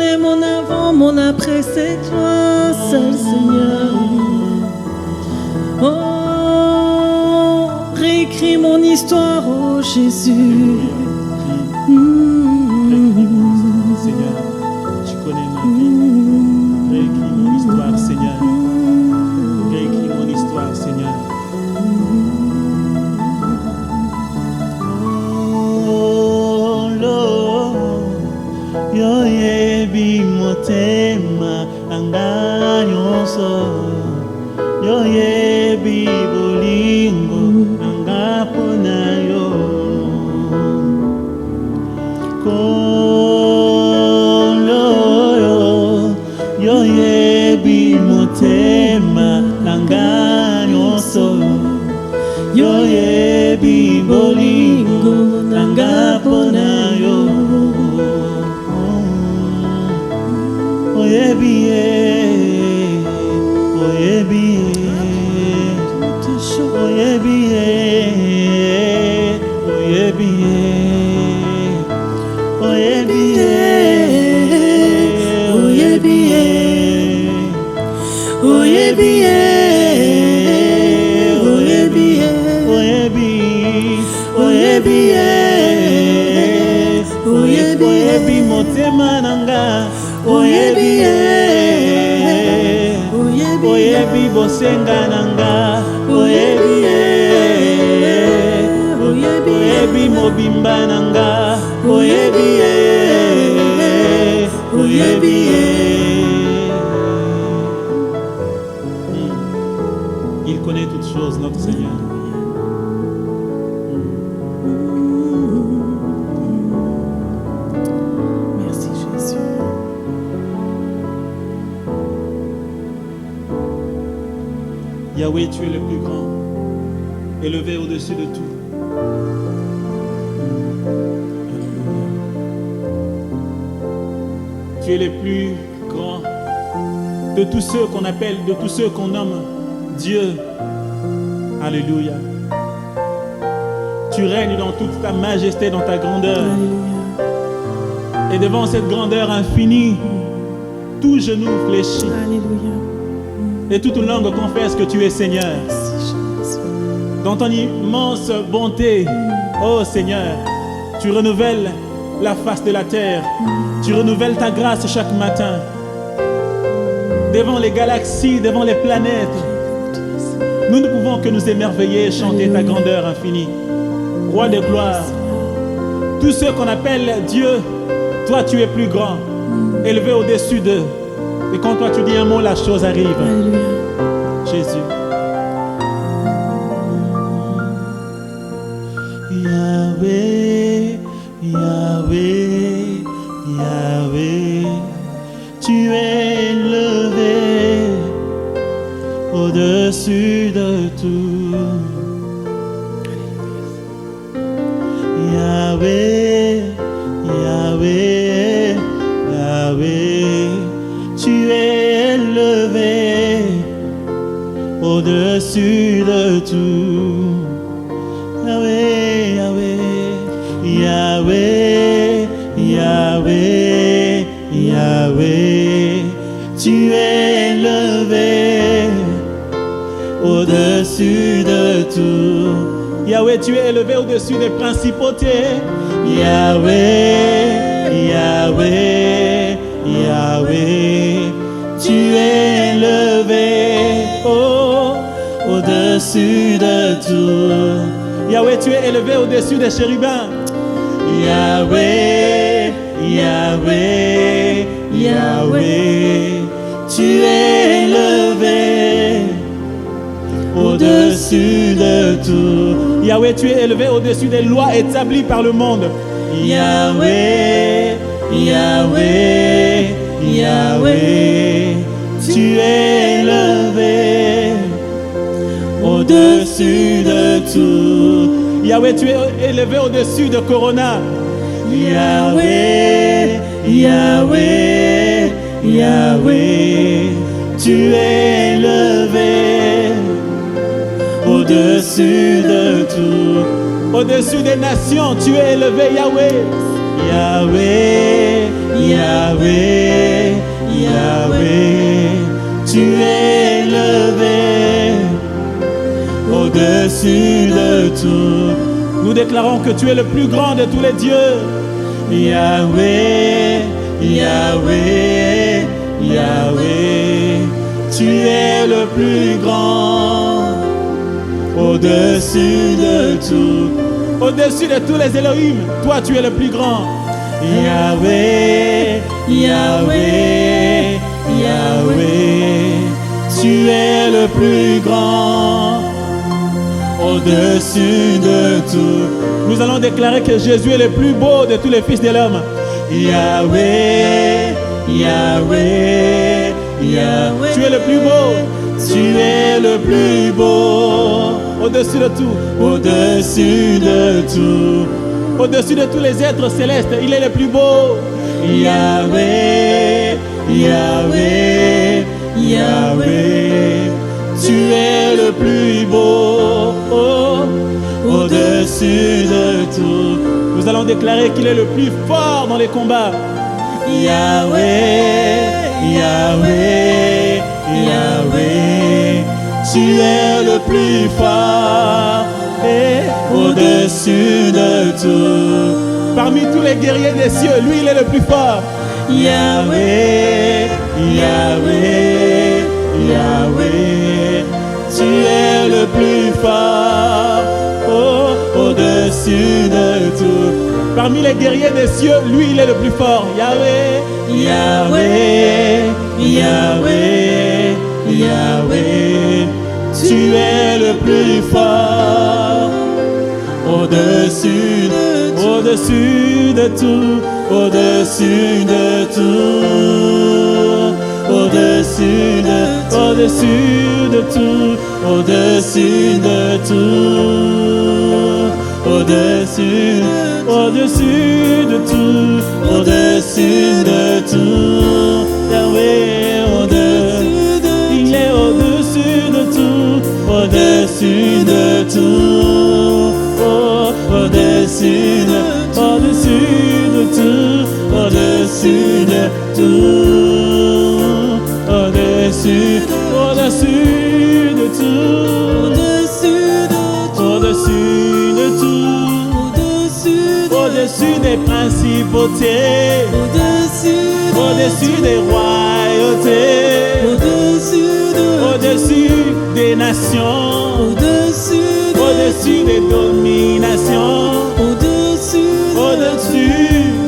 connais mon avant, mon après, c'est toi seul, Seigneur. Oh, réécris mon histoire, oh Jésus. Seigneur, tu connais ma vie. Réécris mon histoire, Seigneur. Réécris mon histoire, Seigneur. Oh, Lord, yo yebi motema anganyoso. Yo yebi bolingo angapona yo. Yo yebi motema nanganyoso. Yo yebi bolingo nangapona yo. Oh yebi oh yebi oh yebi oh yebi oh yebi oyebi motema nanga oyebi oyebi bosenga nanga oyebi oyebi mobimba nanga oyebi oyebi. Il connaît toutes choses, notre Seigneur. Merci Jésus. Yahweh, tu es le plus grand, élevé au-dessus de tout. Tu es le plus grand de tous ceux qu'on appelle, de tous ceux qu'on nomme Dieu. Alléluia. Tu règnes dans toute ta majesté, dans ta grandeur. Alléluia. Et devant cette grandeur infinie, tout genou fléchit. Alléluia. Et toute langue confesse que tu es Seigneur. Dans ton immense bonté, ô Seigneur, tu renouvelles la face de la terre. Tu renouvelles ta grâce chaque matin. Devant les galaxies, devant les planètes, nous ne pouvons que nous émerveiller et chanter ta grandeur infinie. Roi de gloire, tous ceux qu'on appelle Dieu, toi tu es plus grand, élevé au-dessus d'eux. Et quand toi tu dis un mot, la chose arrive. Alléluia. Jésus. Yahweh, Yahweh, Yahweh, tu es élevé au-dessus de tout. Yahweh, Yahweh, Yahweh, tu es élevé au-dessus de tout. Yahweh, Yahweh, Yahweh, Yahweh, Yahweh, tu es élevé au-dessus de tout. Yahweh, tu es élevé au-dessus des principautés. Yahweh, Yahweh, Yahweh, tu es élevé au-dessus de tout. Yahweh, tu es élevé au-dessus des chérubins. Yahweh, Yahweh, Yahweh, tu es élevé au-dessus de tout. Yahweh, tu es élevé au-dessus des lois établies par le monde. Yahweh, Yahweh, Yahweh, tu es élevé au-dessus de tout. Yahweh, tu es élevé au-dessus de Corona. Yahweh, Yahweh, Yahweh, tu es élevé au-dessus de tout. Au-dessus des nations, tu es élevé, Yahweh. Yahweh, Yahweh, au-dessus de tout. Nous déclarons que tu es le plus grand de tous les dieux. Yahweh, Yahweh, Yahweh, tu es le plus grand, au-dessus de tout. Au-dessus de tous les Elohim, toi tu es le plus grand. Yahweh, Yahweh, Yahweh, tu es le plus grand, au-dessus de tout. Nous allons déclarer que Jésus est le plus beau de tous les fils de l'homme. Yahweh, Yahweh, Yahweh, tu es le plus beau, tu es le plus beau, au-dessus de tout, au-dessus de tout, au-dessus de tous les êtres célestes, il est le plus beau. Yahweh, Yahweh, Yahweh, tu es le plus beau, au-dessus de tout. Nous allons déclarer qu'il est le plus fort dans les combats. Yahweh, Yahweh, Yahweh, tu es le plus fort et au-dessus de tout. Parmi tous les guerriers des cieux, lui il est le plus fort. Yahweh, Yahweh, Yahweh, tu es le plus fort, au-dessus de tout. Parmi les guerriers des cieux, lui il est le plus fort. Yahweh, Yahweh, Yahweh, Yahweh, tu es le plus fort, au-dessus de tout, au-dessus de tout, au-dessus de tout, au-dessus de tout, au-dessus de tout, au-dessus de tout, au-dessus de tout. Yahweh, il est au-dessus de tout, au-dessus de tout, au-dessus de tout, au-dessus de tout, au-dessus de tout, au-dessus de tout, au-dessus des principautés, au-dessus des royautés, au-dessus des nations, au-dessus des dominations, au-dessus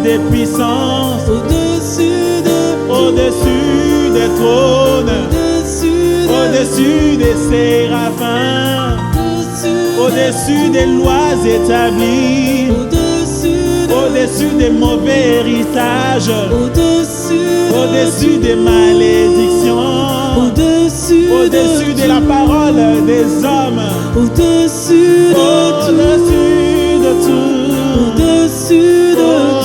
des puissances, au-dessus des trônes, au-dessus des séraphins, au-dessus des lois établies, au-dessus des mauvais héritages, au-dessus des malédictions, au-dessus de la parole des hommes, au-dessus de tout, au-dessus de tout,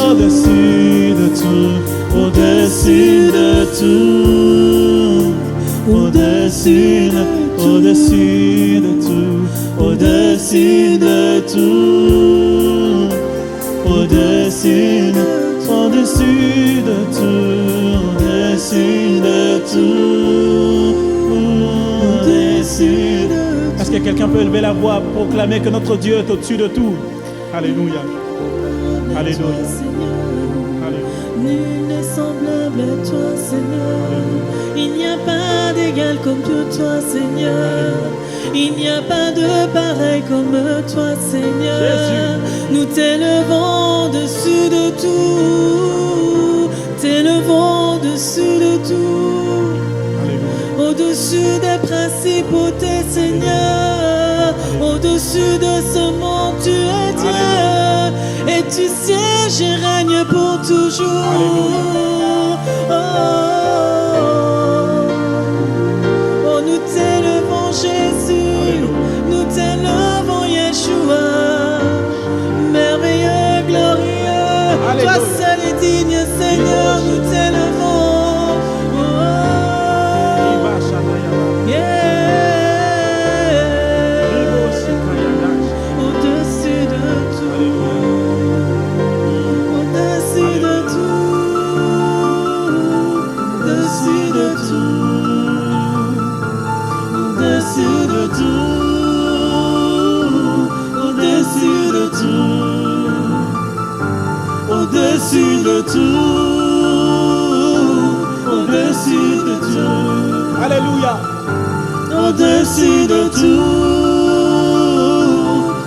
au-dessus de tout, au-dessus de tout, au-dessus de tout, au-dessus de tout, au-dessus de tout, au-dessus de tout, au-dessus de tout. Est-ce que quelqu'un peut élever la voix, proclamer que notre Dieu est au-dessus de tout? Alléluia. Alléluia. Nul n'est semblable à toi, Seigneur. Il n'y a pas d'égal comme toi, Seigneur. Il n'y a pas de pareil comme toi, Seigneur. Jésus. Nous t'élevons au-dessus de tout. T'élevons au-dessus de tout. Alléluia. Au-dessus des principautés, Seigneur. Au-dessus de ce monde, tu es Dieu. Et tu sièges et règnes pour toujours. Oh, nous t'élevons Jésus. Alléluia. Nous t'élevons Yeshua. Merveilleux, glorieux. Alléluia. Toi seul est digne, Seigneur. Nous t'élevons. Au-dessus de tout. Au-dessus de tout. au-dessus de tout,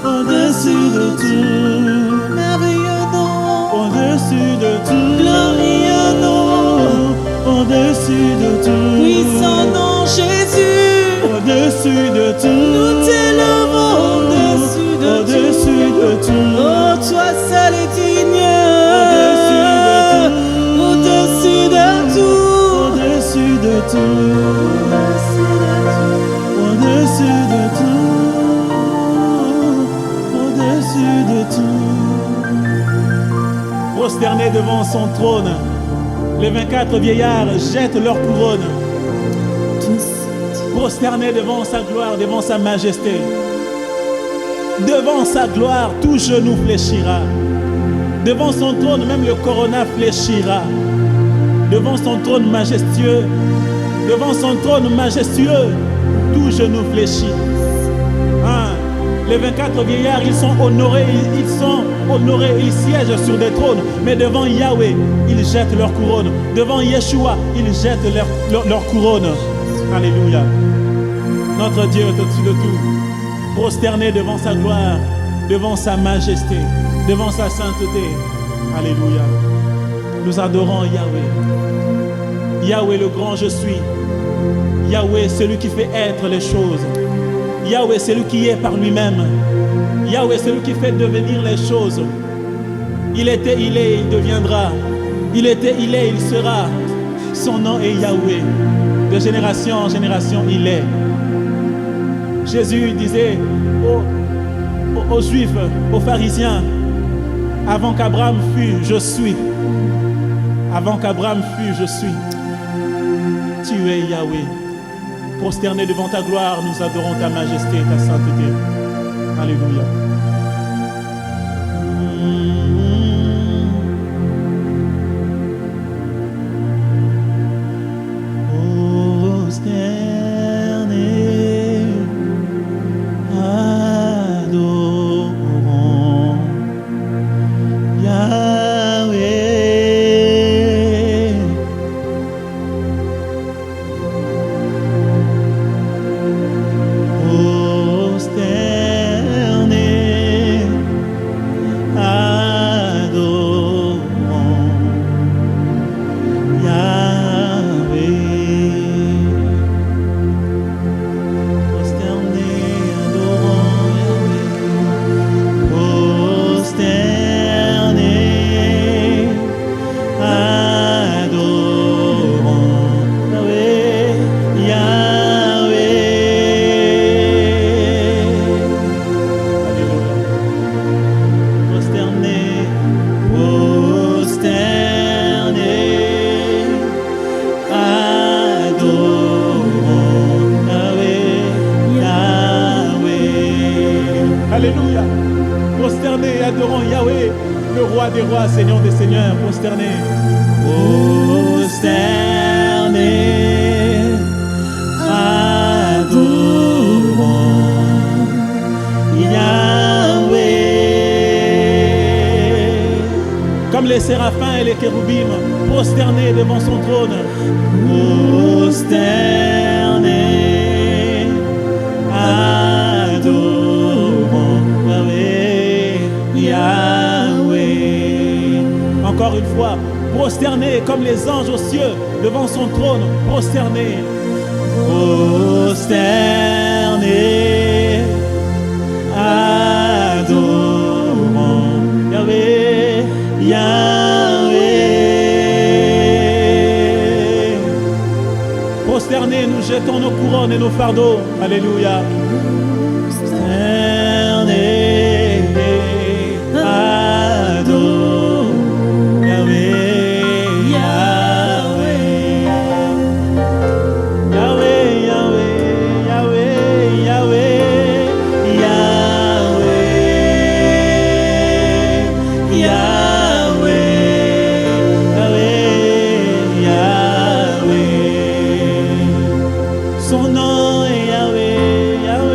au-dessus de tout, merveilleux nom, au-dessus de tout, glorieux nom, au-dessus de tout, puissant nom Jésus, au-dessus de tout, nous t'élevons au-dessus de tout. Oh, toi seul est digne, au-dessus de tout, au-dessus de tout, au-dessus de au-dessus de tout. Prosternés devant son trône, les 24 vieillards jettent leur couronne. Prosternés devant sa gloire, devant sa majesté. Devant sa gloire, tout genou fléchira. Devant son trône, même le corona fléchira. Devant son trône majestueux, tout genou fléchit. Hein? Les 24 vieillards, ils sont honorés, ils siègent sur des trônes. Mais devant Yahweh, ils jettent leur couronne. Devant Yeshua, ils jettent leur couronne. Alléluia. Notre Dieu est au-dessus de tout. Prosterné devant sa gloire, devant sa majesté, devant sa sainteté. Alléluia. Nous adorons Yahweh. Yahweh le grand je suis. Yahweh celui qui fait être les choses. Yahweh celui qui est par lui-même. Yahweh celui qui fait devenir les choses. Il était, il est, il deviendra. Il était, il est, il sera. Son nom est Yahweh. De génération en génération, il est. Jésus disait aux Juifs, aux pharisiens, avant qu'Abraham fût, je suis. Avant qu'Abraham fût, je suis. Tu es Yahweh. Prosterné devant ta gloire, nous adorons ta majesté et ta sainteté. Alléluia. Alléluia. Prosternés et adorons Yahweh, le roi des rois, Seigneur des seigneurs. Prosternés. Prosternés, adorons Yahweh. Comme les séraphins et les kéroubim, prosternés devant son trône. Prosternés, adorons Yahweh. Encore une fois, prosternés comme les anges aux cieux devant son trône. Prosternés. Prosternés, adorons Yahweh, Yahweh. Prosternés, nous jetons nos couronnes et nos fardeaux. Alléluia. Prosternés, adorons Yahweh, Yahweh. Yahweh, Yahweh, Yahweh, Yahweh, Yahweh, Yahweh, Yahweh, Yahweh. Son nom est Yahweh, Yahweh.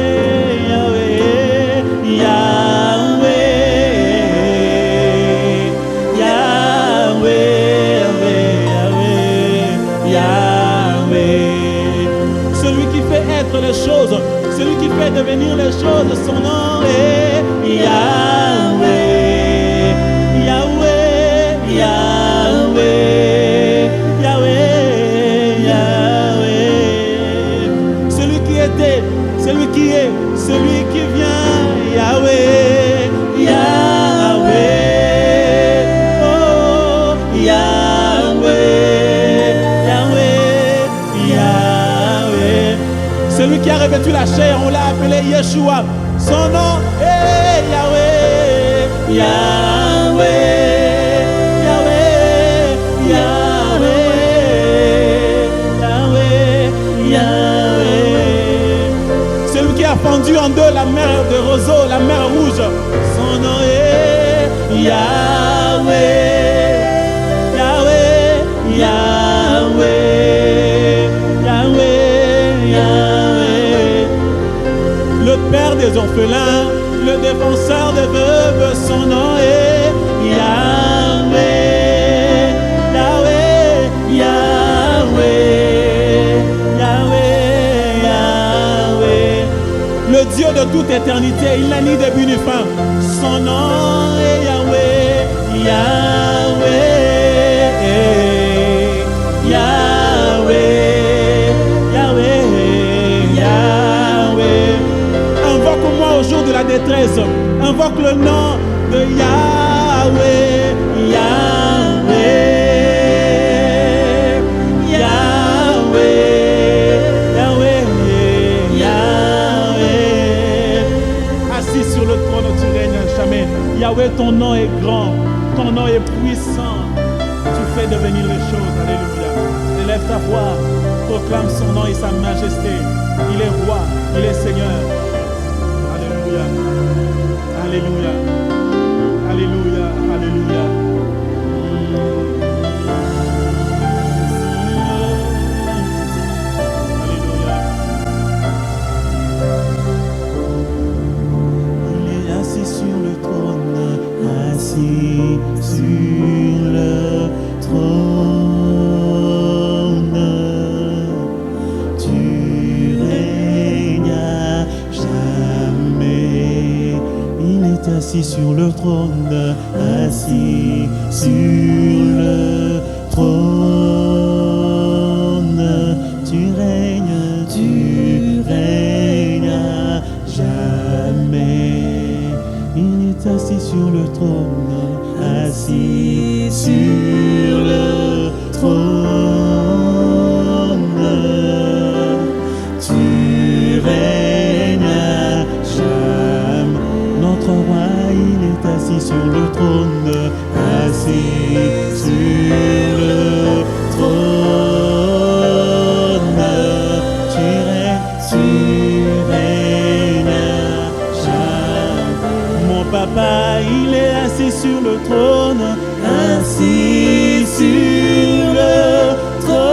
Celui qui a revêtu la chair, on l'a appelé Yeshua. Son nom est Yahweh. Yahweh, Yahweh, Yahweh, Yahweh, Yahweh. Celui qui a fendu en deux la mer de roseau, la mer rouge. Son nom est Yahweh, Yahweh, Yahweh, Yahweh, Yahweh. Le Père des orphelins, le défenseur des veuves, son nom est Yahweh, Yahweh, Yahweh, Yahweh, Yahweh. Le Dieu de toute éternité, il n'a ni début ni fin. Son nom est Yahweh, Yahweh, Yahweh, Yahweh, Yahweh. Invoque-moi au jour de la détresse. Invoque le nom de Yahweh, Yahweh, Yahweh, Yahweh, Yahweh. Assis sur le trône, tu règnes à jamais. Yahweh, ton nom est grand, ton nom est puissant. Tu fais devenir les choses. Alléluia. Élève ta voix, proclame son nom et sa majesté. Il est roi, il est Seigneur. Alléluia. Alléluia. Alléluia. Alléluia. Alléluia. Il est assis sur le trône, assis sur le trône. Tu règnes à jamais. Il est assis sur le trône, assis sur le trône. Tu règnes à jamais. Il est assis sur le trône, assis sur le trône. Tu règnes à jamais. Notre roi, il est assis sur le trône, assis sur le trône. Tu règnes à jamais. Mon papa, il est assis sur le trône, assis sur le trône.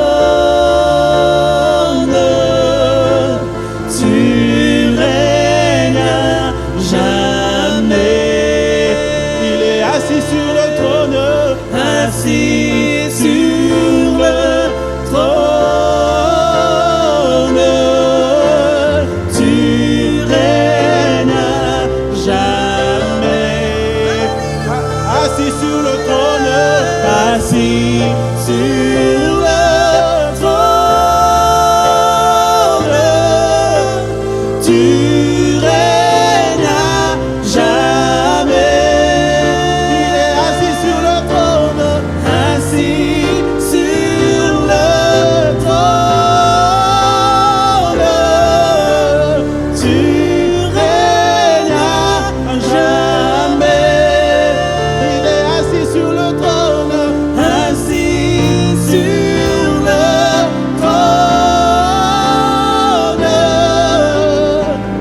Tu règnes à jamais. Il est assis sur le trône, assis sur le trône. Tu règnes à jamais. Assis sur le trône, assis sur le trône. Tu règnes à jamais. Il est assis sur le trône, assis sur le trône. Tu règnes à jamais. Il est assis sur le trône, assis sur le trône.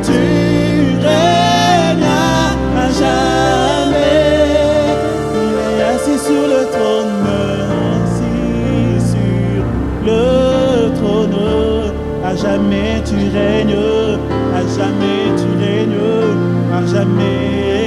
Tu règnes à jamais. Il est assis sur le trône, assis sur le trône. À jamais tu règnes, à jamais tu règnes, à jamais.